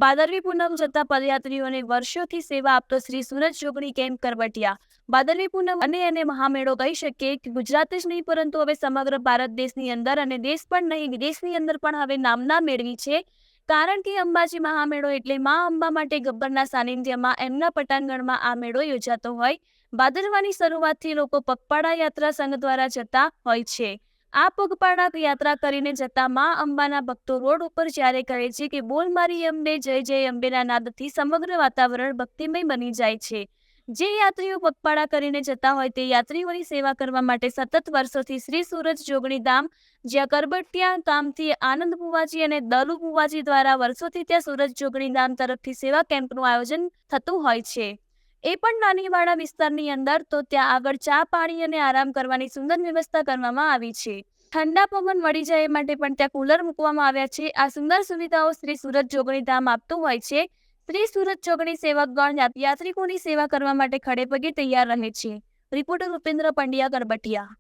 ભાદરવી પૂનમ જતા પદયાત્રીઓને વર્ષોથી સેવા આપતો શ્રી સુરત જોગણી કેમ્પ કરવટિયા. ભાદરવી પૂનમ અને મહામેળો કહી શકીએ કે ગુજરાત જ નહીં પરંતુ હવે સમગ્ર ભારત દેશની અંદર અને દેશ પણ નહીં વિદેશની અંદર પણ હવે નામના મેળવી છે. કારણ કે અંબાજી મહામેળો એટલે મા અંબા માટે ગબ્બરના સાનિધ્યમાં એમના પટાંગણમાં આ મેળો યોજાતો હોય. ભાદરવાની શરૂઆતથી લોકો પગપાળા યાત્રા સંઘ દ્વારા જતા હોય છે. આ પગપાળા યાત્રા કરીને જતા મા અંબાના ભક્તો રોડ ઉપર જ્યારે કહે છે કે બોલ મારી અંબે જય જય અંબેના નાદથી સમગ્ર વાતાવરણ ભક્તિમય બની જાય છે. જે યાત્રીઓ પગપાળા કરીને જતા હોય તે યાત્રીઓની સેવા કરવા માટે સતત વર્ષોથી શ્રી સુરત જોગણી ધામ જ્યાં કરબટિયા ગામથી આનંદ બુવાજી અને દલુ બુવાજી દ્વારા વર્ષોથી ત્યાં સુરત જોગણી ધામ તરફથી સેવા કેમ્પનું આયોજન થતું હોય છે. એ પણ નાનીવાડા વિસ્તારની અંદર તો ત્યાં આગળ ચા પાણી અને આરામ કરવાની સુંદર વ્યવસ્થા કરવામાં આવી છે. ઠંડા પવન મળી જાય એ માટે પણ ત્યાં કુલર મૂકવામાં આવ્યા છે. આ સુંદર સુવિધાઓ શ્રી સુરત જોગણી ધામ આપતું હોય છે. શ્રી સુરત જોગણી સેવકગણ યાત્રિકોની સેવા કરવા માટે ખડે પગે તૈયાર રહે છે. રિપોર્ટર ઉપેન્દ્ર પંડ્યા, કરબટિયા.